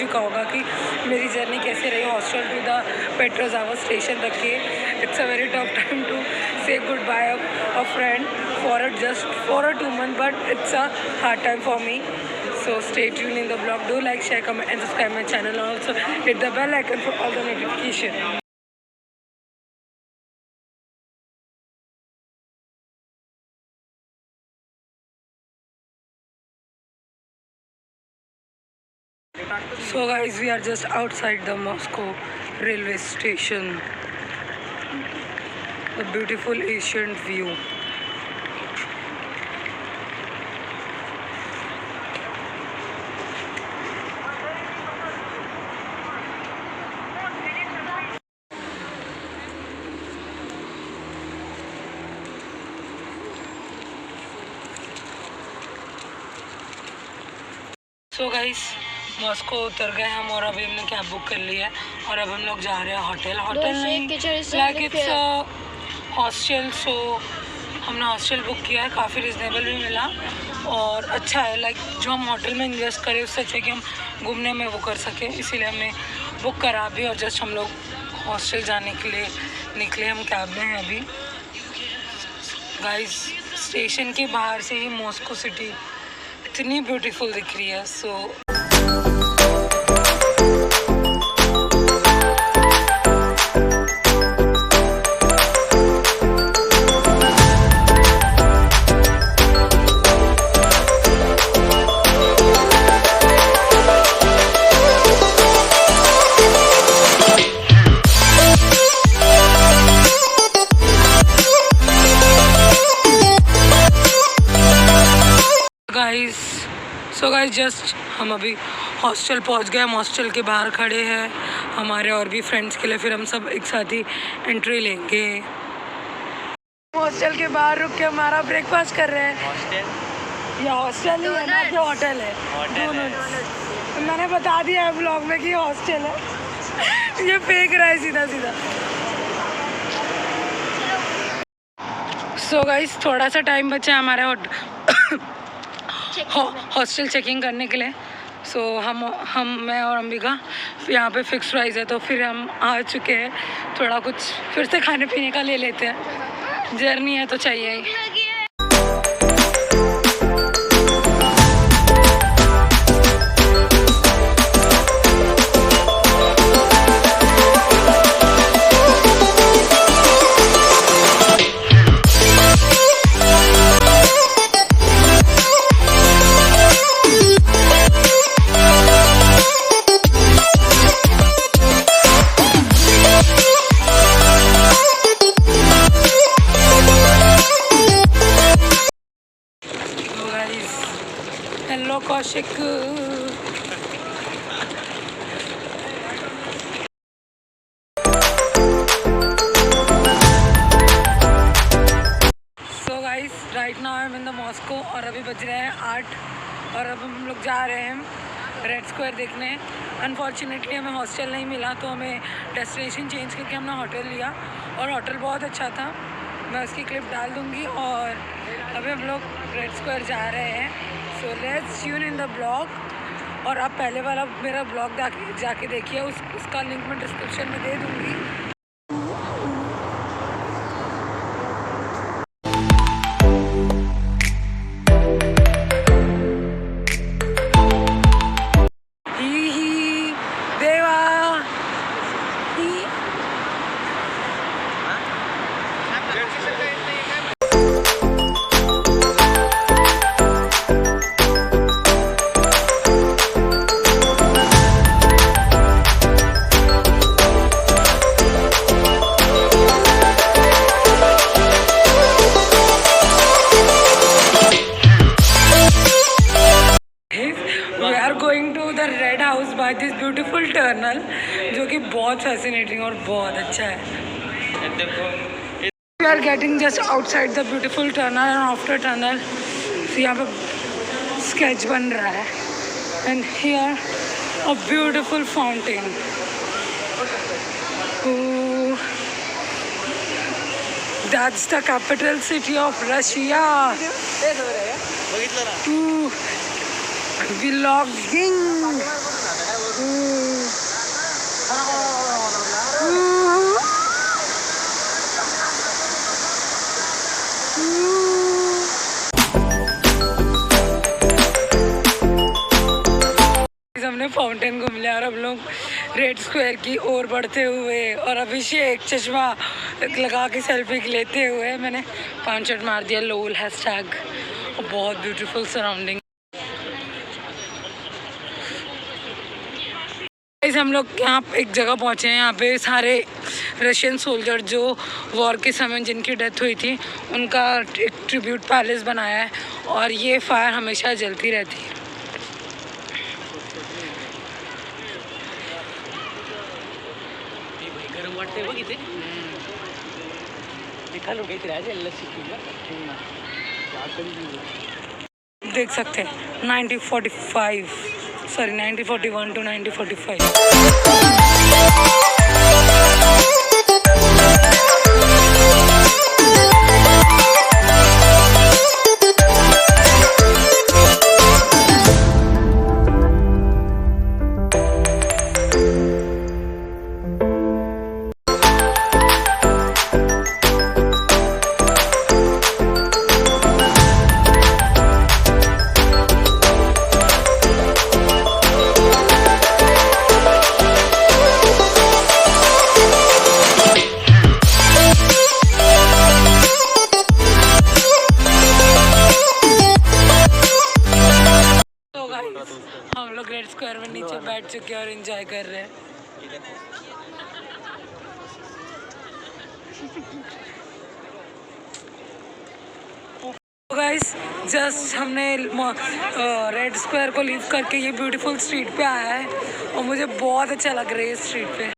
चुका होगा कि मेरी जर्नी कैसे रही हॉस्टल टू द पेट्रोजावा स्टेशन तक के। It's a very tough time to say goodbye a friend for a 2 month, but it's a hard time for me. So stay tuned in the vlog. Do like, share, comment and subscribe my channel, and also hit the bell icon for all the notification. So guys, we are just outside the Moscow railway station. The beautiful ancient view. So guys, Moscow उतर गए हम और अभी हमने cab book कर ली है और अब हम लोग जा रहे हैं होटल नहीं लाइक इट्स हॉस्टल। सो हमने हॉस्टल बुक किया है, काफ़ी रिजनेबल भी मिला और अच्छा है। लाइक जो हम होटल में इन्वेस्ट करें उससे अच्छा कि हम घूमने में वो कर सकें, इसीलिए हमने बुक करा भी। और जस्ट हम लोग हॉस्टल जाने के लिए निकले, हम कैब में हैं अभी। गाइस, स्टेशन के बाहर से ही मॉस्को सिटी इतनी ब्यूटीफुल दिख रही है। सो गाइस जस्ट हम अभी हॉस्टल पहुंच गए। हम हॉस्टल के बाहर खड़े हैं हमारे और भी फ्रेंड्स के लिए, फिर हम सब एक साथ ही एंट्री लेंगे। हॉस्टल के बाहर रुक के हमारा ब्रेकफास्ट कर रहे हैं। ये हॉस्टल ही है ना कि होटल है? दोनों। मैंने बता दिया है ब्लॉग में कि हॉस्टल है। ये फेंक रहा है सीधा सीधा। सो गाइस, थोड़ा सा टाइम बचा है हमारा हॉस्टल चेकिंग करने के लिए। सो मैं और अंबिका यहाँ पे फिक्स प्राइस है, तो फिर हम आ चुके हैं। थोड़ा कुछ फिर से खाने पीने का ले लेते हैं, जर्नी है तो चाहिए ही। Hello Kaushik, so guys right now I am in the Moscow और अभी बज रहे हैं 8 और अब हम लोग जा रहे हैं रेड स्क्वायर देखने। अनफॉर्चुनेटली हमें हॉस्टल नहीं मिला, तो हमें डेस्टिनेशन चेंज करके हमने होटल लिया और होटल बहुत अच्छा था। मैं उसकी क्लिप डाल दूँगी। और अभी हम लोग रेड स्क्वायर जा रहे हैं। So let's tune in the blog. और आप पहले वाला मेरा ब्लॉग जाके देखिए, उसका लिंक मैं डिस्क्रिप्शन में दे दूँगी। Red house by this beautiful tunnel, जो कि बहुत फैसिनेटिंग और बहुत अच्छा है। We are getting just outside the beautiful tunnel and after tunnel यहाँ पे स्केच बन रहा है and here a beautiful fountain. That's the capital city of Russia. Vlogging. हमने फाउंटेन घूम लिया और हम लोग रेड स्क्वायर की ओर बढ़ते हुए और अभिषेक चश्मा लगा के सेल्फी लेते हुए मैंने 5 शॉट मार दिया लोल हैशटैग। बहुत ब्यूटीफुल सराउंडिंग। हम लोग यहाँ एक जगह पहुँचे हैं, यहाँ पे सारे रशियन सोल्जर जो वॉर के समय जिनकी डेथ हुई थी उनका एक ट्रिब्यूट पैलेस बनाया है और ये फायर हमेशा जलती रहती है। देख सकते हैं 1941 to 1945। हम लोग रेड स्क्वायर में नीचे बैठ चुके हैं और एंजॉय कर रहे हैं। गाइस जस्ट हमने रेड स्क्वायर को लीव करके ये ब्यूटीफुल स्ट्रीट पे आया है और मुझे बहुत अच्छा लग रहा है इस स्ट्रीट पे।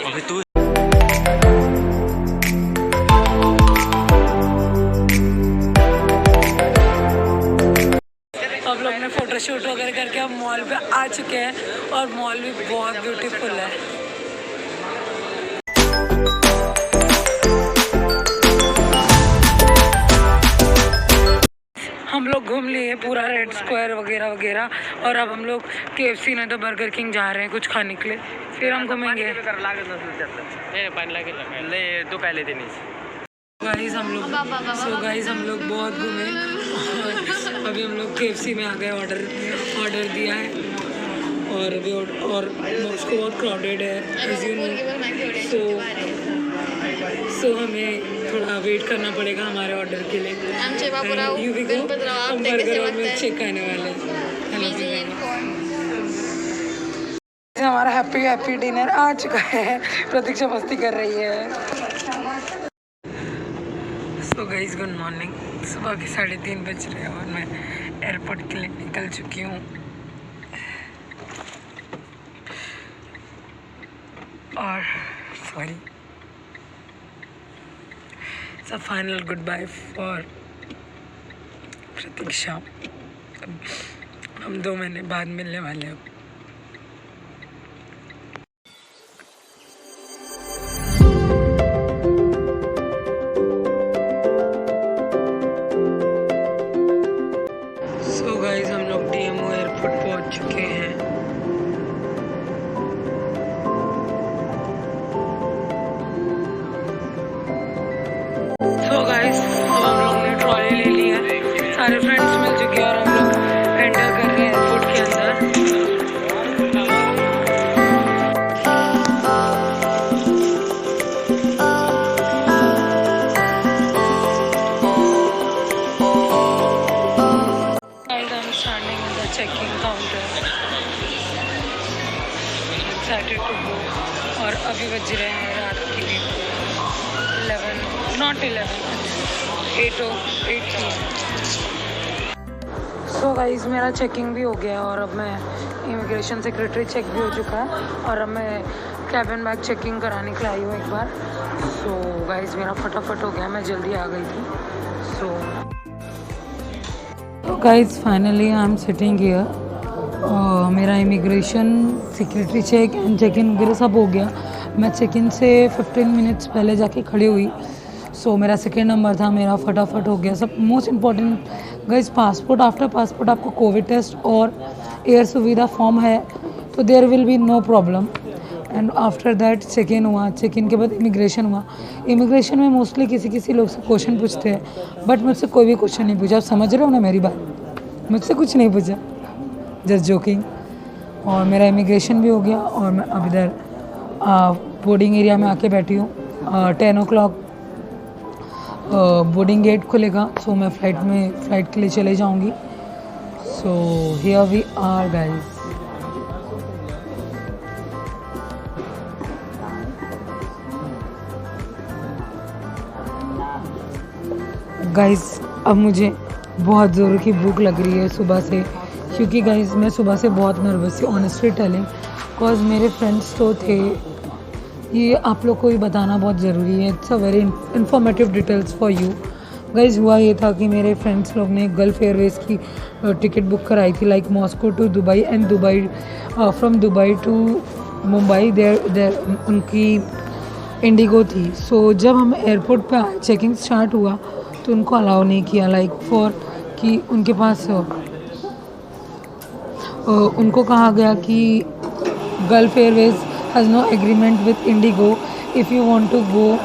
अभी तू फोटोशूट वगैरह करके हम मॉल पे आ चुके हैं और मॉल भी बहुत ब्यूटीफुल है। हम लोग घूम लिए पूरा रेड स्क्वायर वगैरह वगैरह और अब हम लोग KFC नहीं तो बर्गर किंग जा रहे हैं कुछ खाने के लिए, फिर हम घूमेंगे। गाइस हम लोग हम लोग बहुत घूमे और अभी हम लोग KFC में आ गए। ऑर्डर दिया है और अभी और मॉस्को बहुत क्राउडेड है एज यू नो, सो हमें थोड़ा वेट करना पड़ेगा हमारे ऑर्डर के लिए। हम बर्गर और मिल्क शेक खाने वाले हैं। हमारा हैप्पी डिनर आ चुका है। प्रतीक्षा मस्ती कर रही है। So guys good morning. सुबह के 3:30 बज रहे हैं और मैं एयरपोर्ट के लिए निकल चुकी हूँ और सॉरी सब फाइनल गुड बाय फॉर प्रतीक्षा। हम 2 महीने बाद मिलने वाले हैं। हम लोग DMO एयरपोर्ट पहुंच चुके हैं। सो गाइस अब हम लोग ने ट्रॉली ले ली है, सारे फ्रेंड्स मिल चुके हैं और हम लोग एंटर कर रहे हैं एयरपोर्ट के अंदर। Checking counter excited to go और अभी बज रहे हैं रात के 8 सो गाइस मेरा चेकिंग भी हो गया और अब मैं इमिग्रेशन सेक्रेटरी चेक भी हो चुका है और अब मैं कैबिन बैग चेकिंग कराने के लिए आई हूँ एक बार। सो गाइस मेरा फटाफट हो गया, मैं जल्दी आ गई थी। So guys finally I am sitting here. मेरा immigration security check and check in वगैरह सब हो गया। मैं चेक इन से 15 मिनट्स पहले जाके खड़ी हुई सो मेरा सेकेंड नंबर था, मेरा फटाफट हो गया सब। Most important guys, passport, after passport आपको कोविड टेस्ट और एयर सुविधा फॉर्म है, तो there will be no problem. And after that check in हुआ, चेक इन के बाद इमिग्रेशन हुआ। इमिग्रेशन में मोस्टली किसी लोग से क्वेश्चन पूछते हैं, बट मुझसे कोई भी क्वेश्चन नहीं पूछा। आप समझ रहे हो ना मेरी बात, मुझसे कुछ नहीं पूछा, जस्ट जोकिंग। और मेरा इमिग्रेशन भी हो गया और मैं अब इधर बोर्डिंग एरिया में आके बैठी हूँ। 10 o'clock बोर्डिंग गेट खुलेगा, सो मैं फ्लाइट के लिए चले जाऊँगी। So here we are guys. Guys अब मुझे बहुत ज़ोर की भूख लग रही है सुबह से, क्योंकि गाइस मैं सुबह से बहुत नर्वस थी ऑनेस्टली टेलिंग, बिकॉज मेरे फ्रेंड्स तो थे। ये आप लोग को भी बताना बहुत ज़रूरी है, it's a very informative details for you guys. हुआ ये था कि मेरे फ्रेंड्स लोग ने गल्फ एयरवेज़ की टिकट बुक कराई थी, like Moscow to Dubai and Dubai from Dubai to Mumbai, there उनकी इंडिगो थी। सो जब हम एयरपोर्ट पे आए, चेकिंग स्टार्ट हुआ, तो उनको अलाउ नहीं किया, लाइक फॉर कि उनके पास उनको कहा गया कि Gulf Airways has no agreement with IndiGo, if you want to go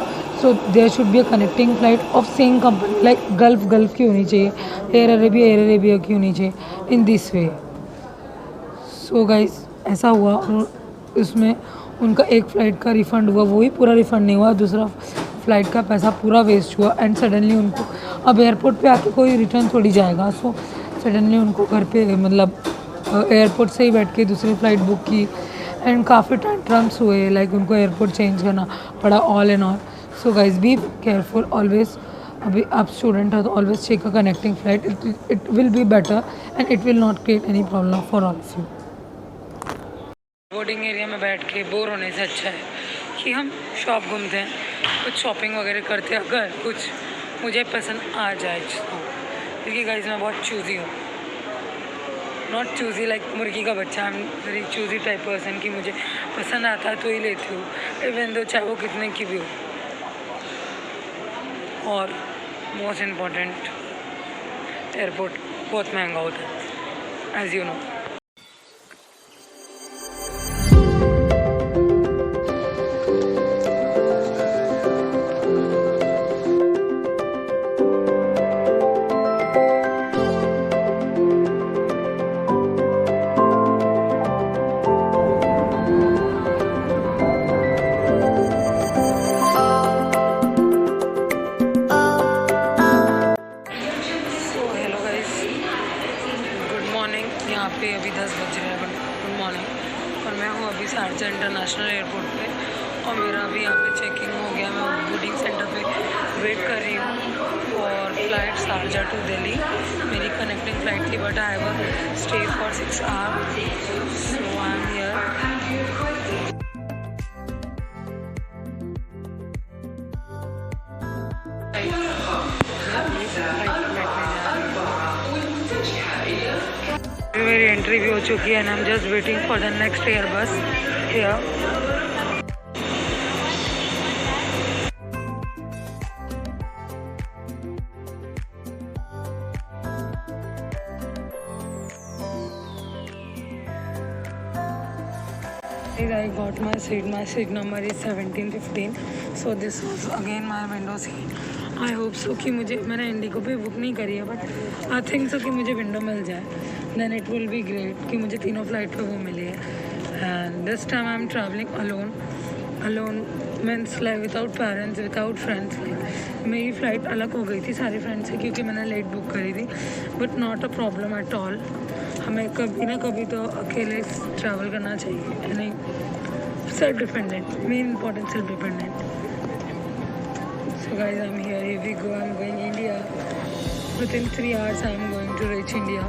so there should be a connecting flight of same company, like Gulf की होनी चाहिए, एयर अरेबिया की होनी चाहिए, in this way. So guys ऐसा हुआ और उसमें उनका एक फ़्लाइट का रिफ़ंड हुआ, वही पूरा रिफ़ंड नहीं हुआ, दूसरा फ़्लाइट का पैसा पूरा वेस्ट हुआ। एंड सडनली उनको अब एयरपोर्ट पे आके कोई रिटर्न थोड़ी जाएगा, सो सडनली उनको घर पे मतलब एयरपोर्ट से ही बैठ के दूसरी फ़्लाइट बुक की। एंड काफ़ी टेंट्रम्स हुए, लाइक उनको एयरपोर्ट चेंज करना पड़ा, all and all. So guys be careful always. अभी आप स्टूडेंट हो तो always check a connecting flight, it will be better and it will not create any problem for all of you. Boarding area में बैठ के bore होने से अच्छा है कि हम शॉप घूमते हैं, कुछ शॉपिंग वगैरह करते हैं, अगर कुछ मुझे पसंद आ जाए तो। क्योंकि गाइस मैं बहुत चूज़ी हूँ, नॉट चूज़ी लाइक मुर्गी का बच्चा, I am very choosy type person कि मुझे पसंद आता है तो ही लेती हूँ, इवन दो चाहे वो कितने की भी हो। और मोस्ट इम्पॉर्टेंट, एयरपोर्ट बहुत महंगा होता है, एज यू नो। यहाँ पे अभी 10 बज रहे हैं, गुड मॉर्निंग। और मैं हूँ अभी शारजा इंटरनेशनल एयरपोर्ट पे, और मेरा अभी यहाँ पे चेकिंग हो गया। मैं बोर्डिंग सेंटर पे वेट कर रही हूँ और फ्लाइट शारजा टू दिल्ली मेरी कनेक्टिंग फ्लाइट थी, but I have stay for 6 hours, so I am here. मेरी एंट्री भी हो चुकी है and I am just waiting for the next air बस here. I got my seat number is 1715, so this was again my window seat. I hope so कि मैंने Indigo पे book नहीं करी है, बट आई थिंक सो कि मुझे window मिल जाए, then it will be great कि मुझे तीनों फ्लाइट पे वो मिली है। And this time I am travelling alone means like without parents, without friends. Like मेरी फ़्लाइट अलग हो गई थी सारे फ्रेंड्स से, क्योंकि मैंने लेट बुक करी थी, but not a problem at all. हमें कभी ना कभी तो अकेले ट्रैवल करना चाहिए, नहीं self dependent, main important self dependent. So guys, I'm here, we go, I'm going India. Within 3 hours I'm going to reach India.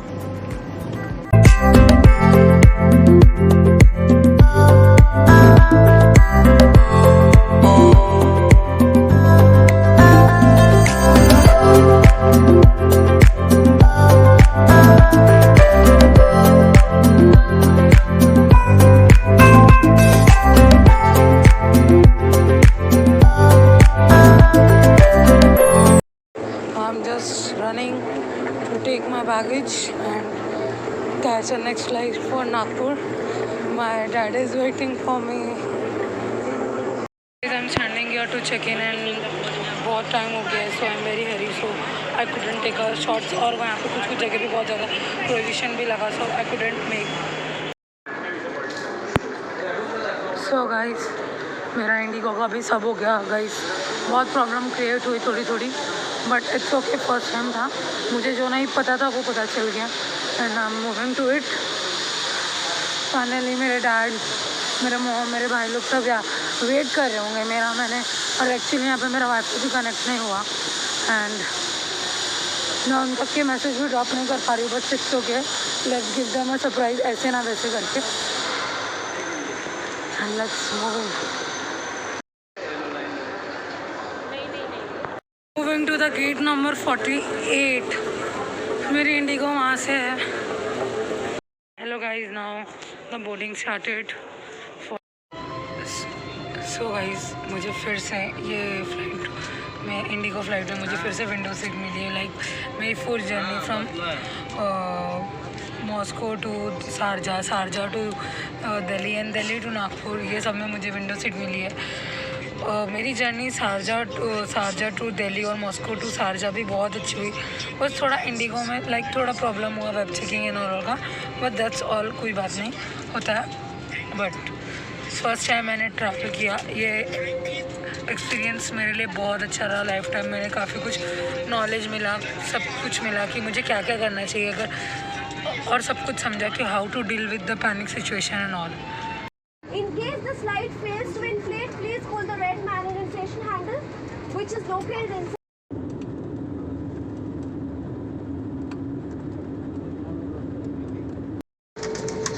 catch the next flight for Nagpur. My dad is waiting for me. I'm standing here to check in and बहुत time हो गया है, so I'm very hurry, so I couldn't take a shots. और वहाँ पे कुछ जगह भी बहुत ज़्यादा प्रोहिबिशन भी लगा, so I couldn't make. So guys, मेरा इंडिगो का भी सब हो गया गाइस. बहुत प्रॉब्लम क्रिएट हुई थोड़ी, but it's okay. First time था, मुझे जो नहीं पता था वो पता चल गया, and I am moving to it. Finally मेरे डैड, मेरे मॉम, मेरे भाई लोग सब यहाँ वेट कर रहे होंगे मैंने और एक्चुअली यहाँ पे मेरा वाईफाई भी कनेक्ट नहीं हुआ, एंड मैं उन तक के मैसेज भी ड्रॉप नहीं कर पा रही हूँ. But it's okay, let's give them a surprise, ऐसे ना वैसे करके, and let's moving to the gate number 48. मेरी इंडिगो वहाँ से है. Hello guys, now the boarding started. So guys, मुझे फिर से ये फ्लाइट में, इंडिगो फ्लाइट में मुझे फिर से विंडो सीट मिली है. लाइक मेरी full journey from Moscow to Sharjah to Delhi and Delhi to Nagpur, ये सब में मुझे विंडो सीट मिली है. मेरी जर्नी शारजा टू दिल्ली और मॉस्को टू शारजा भी बहुत अच्छी हुई. बस थोड़ा इंडिगो में लाइक थोड़ा प्रॉब्लम हुआ वेब चेकिंग एंड ऑल का, बट दैट्स ऑल, कोई बात नहीं, होता है. बट फर्स्ट टाइम मैंने ट्रैवल किया, ये एक्सपीरियंस मेरे लिए बहुत अच्छा रहा. लाइफ टाइम मैंने काफ़ी कुछ नॉलेज मिला, सब कुछ मिला कि मुझे क्या क्या करना चाहिए अगर, और सब कुछ समझा कि how to deal with the panic situation and all. In case the slide fails to inflate, please pull the red manual inflation handle, which is located inside.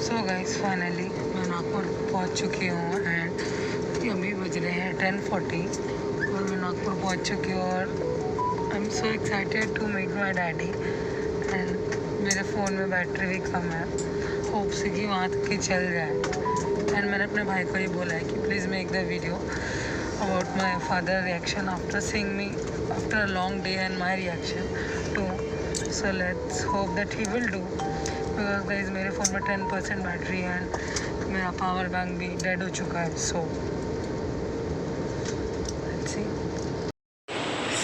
So guys, finally मैं नागपुर पहुंच चुकी हूँ, एंड अभी बज रहे हैं 10:40 और मैं नागपुर पहुंच चुकी हूँ. और I am so excited to meet my daddy. And मेरे फ़ोन में बैटरी भी कम है, होप से कि वहाँ तक ही चल जाए. एंड मैंने अपने भाई को ये बोला है कि please make the video about my father reaction after seeing me after a long day and my reaction too. So let's hope that he will do, because guys मेरे फ़ोन में 10% बैटरी है एंड मेरा power bank भी dead हो चुका है.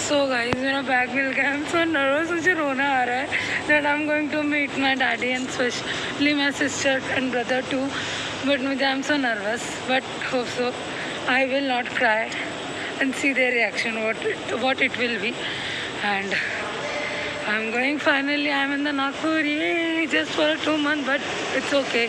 So guys, मेरा bag मिल गया. आई एम सो नर्वस, मुझे रोना आ रहा है that I am going to meet my daddy and specially my sister and brother too. But मुझे I am so nervous, but hope so I will not cry and see their reaction what it will be. And I'm going finally. I'm in the Nagpur, just for 2 months, but it's okay.